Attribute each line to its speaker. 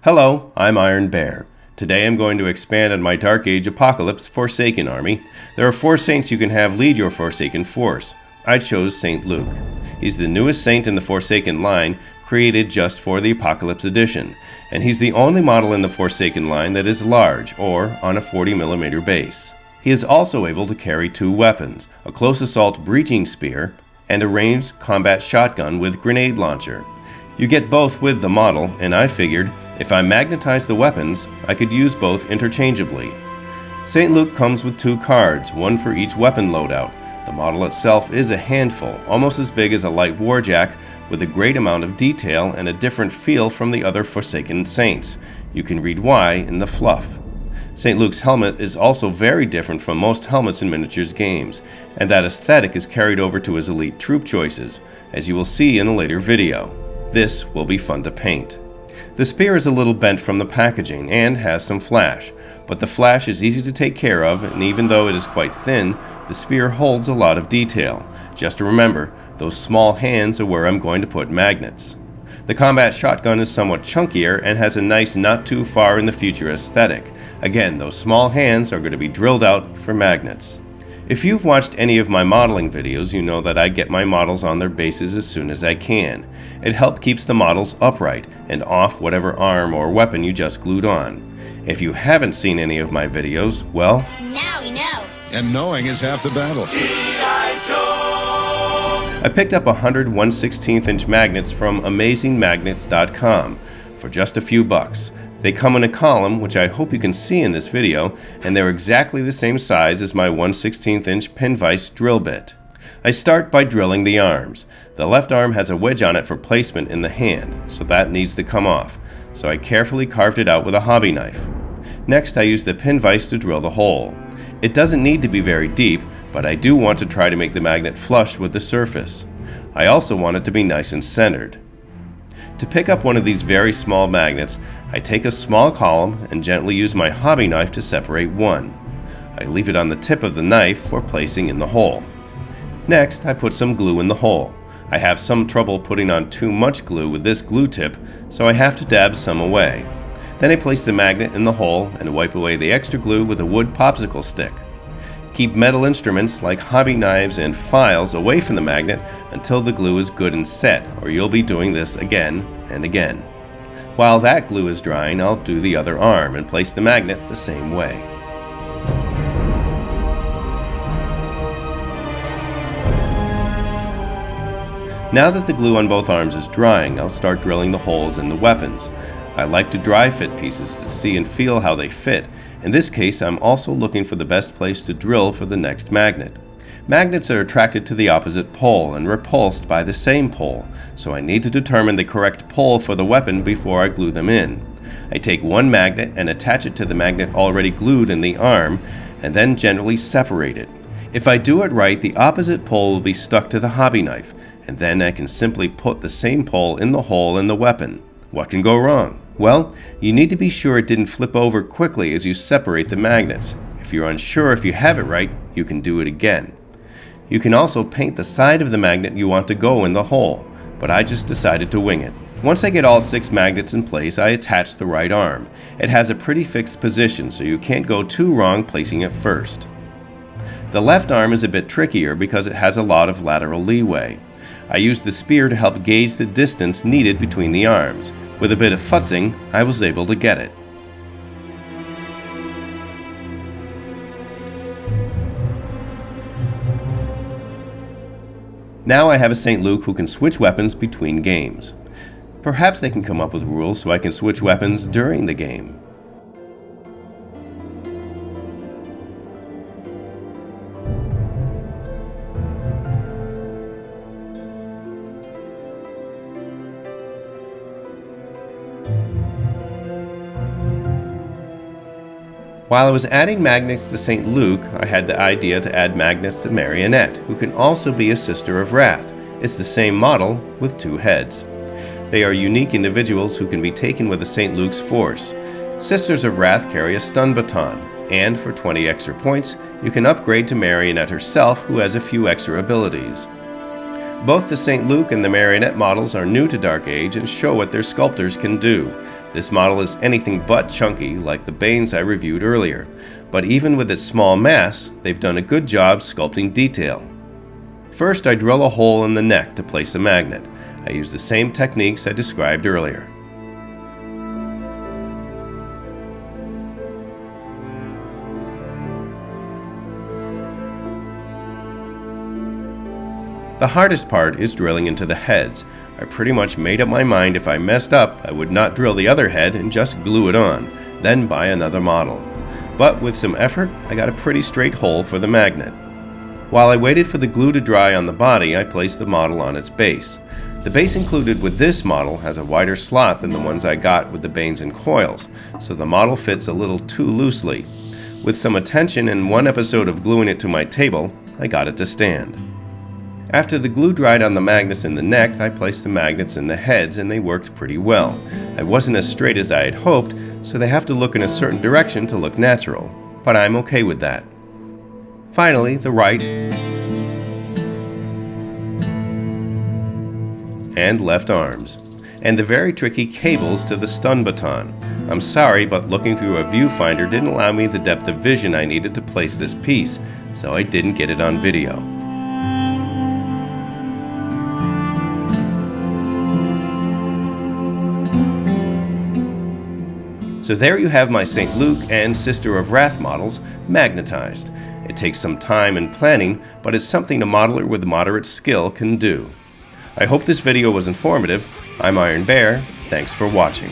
Speaker 1: Hello, I'm Iron Bear. Today I'm going to expand on my Dark Age Apocalypse Forsaken army. There are 4 saints you can have lead your Forsaken force. I chose Saint Luke. He's the newest saint in the Forsaken line, created just for the Apocalypse edition, and he's the only model in the Forsaken line that is large, or on a 40mm base. He is also able to carry 2 weapons, a close assault breaching spear, and a ranged combat shotgun with grenade launcher. You get both with the model, and I figured, if I magnetize the weapons, I could use both interchangeably. St. Luke comes with 2 cards, one for each weapon loadout. The model itself is a handful, almost as big as a light warjack, with a great amount of detail and a different feel from the other Forsaken Saints. You can read why in the fluff. St. Luke's helmet is also very different from most helmets in miniatures games, and that aesthetic is carried over to his elite troop choices, as you will see in a later video. This will be fun to paint. The spear is a little bent from the packaging and has some flash, but the flash is easy to take care of, and even though it is quite thin, the spear holds a lot of detail. Just remember, those small hands are where I'm going to put magnets. The combat shotgun is somewhat chunkier and has a nice not too far in the future aesthetic. Again, those small hands are going to be drilled out for magnets. If you've watched any of my modeling videos, you know that I get my models on their bases as soon as I can. It helps keeps the models upright and off whatever arm or weapon you just glued on. If you haven't seen any of my videos, well,
Speaker 2: now we know.
Speaker 3: And knowing is half the battle.
Speaker 1: I picked up 100 1/16" magnets from AmazingMagnets.com for just a few bucks. They come in a column, which I hope you can see in this video, and they're exactly the same size as my 1/16" pin vise drill bit. I start by drilling the arms. The left arm has a wedge on it for placement in the hand, so that needs to come off, so I carefully carved it out with a hobby knife. Next, I use the pin vise to drill the hole. It doesn't need to be very deep, but I do want to try to make the magnet flush with the surface. I also want it to be nice and centered. To pick up one of these very small magnets, I take a small column and gently use my hobby knife to separate one. I leave it on the tip of the knife for placing in the hole. Next, I put some glue in the hole. I have some trouble putting on too much glue with this glue tip, so I have to dab some away. Then I place the magnet in the hole and wipe away the extra glue with a wood popsicle stick. Keep metal instruments like hobby knives and files away from the magnet until the glue is good and set, or you'll be doing this again and again. While that glue is drying, I'll do the other arm and place the magnet the same way. Now that the glue on both arms is drying, I'll start drilling the holes in the weapons. I like to dry fit pieces to see and feel how they fit. In this case, I'm also looking for the best place to drill for the next magnet. Magnets are attracted to the opposite pole and repulsed by the same pole, so I need to determine the correct pole for the weapon before I glue them in. I take one magnet and attach it to the magnet already glued in the arm, and then gently separate it. If I do it right, the opposite pole will be stuck to the hobby knife, and then I can simply put the same pole in the hole in the weapon. What can go wrong? Well, you need to be sure it didn't flip over quickly as you separate the magnets. If you're unsure if you have it right, you can do it again. You can also paint the side of the magnet you want to go in the hole, but I just decided to wing it. Once I get all 6 magnets in place, I attach the right arm. It has a pretty fixed position, so you can't go too wrong placing it first. The left arm is a bit trickier because it has a lot of lateral leeway. I used the spear to help gauge the distance needed between the arms. With a bit of futzing, I was able to get it. Now I have a St. Luke who can switch weapons between games. Perhaps they can come up with rules so I can switch weapons during the game. While I was adding magnets to St. Luke, I had the idea to add magnets to Marionette, who can also be a Sister of Wrath. It's the same model with 2 heads. They are unique individuals who can be taken with a St. Luke's force. Sisters of Wrath carry a stun baton, and for 20 extra points, you can upgrade to Marionette herself, who has a few extra abilities. Both the St. Luke and the Marionette models are new to Dark Age and show what their sculptors can do. This model is anything but chunky like the Banes I reviewed earlier, but even with its small mass, they've done a good job sculpting detail. First, I drill a hole in the neck to place the magnet. I use the same techniques I described earlier. The hardest part is drilling into the heads. I pretty much made up my mind if I messed up, I would not drill the other head and just glue it on, then buy another model. But with some effort, I got a pretty straight hole for the magnet. While I waited for the glue to dry on the body, I placed the model on its base. The base included with this model has a wider slot than the ones I got with the Banes and coils, so the model fits a little too loosely. With some attention and one episode of gluing it to my table, I got it to stand. After the glue dried on the magnets in the neck, I placed the magnets in the heads and they worked pretty well. I wasn't as straight as I had hoped, so they have to look in a certain direction to look natural, but I'm okay with that. Finally, the right and left arms, and the very tricky cables to the stun baton. I'm sorry, but looking through a viewfinder didn't allow me the depth of vision I needed to place this piece, so I didn't get it on video. So there you have my St. Luke and Sister of Wrath models magnetized. It takes some time and planning, but it's something a modeler with moderate skill can do. I hope this video was informative. I'm Iron Bear. Thanks for watching.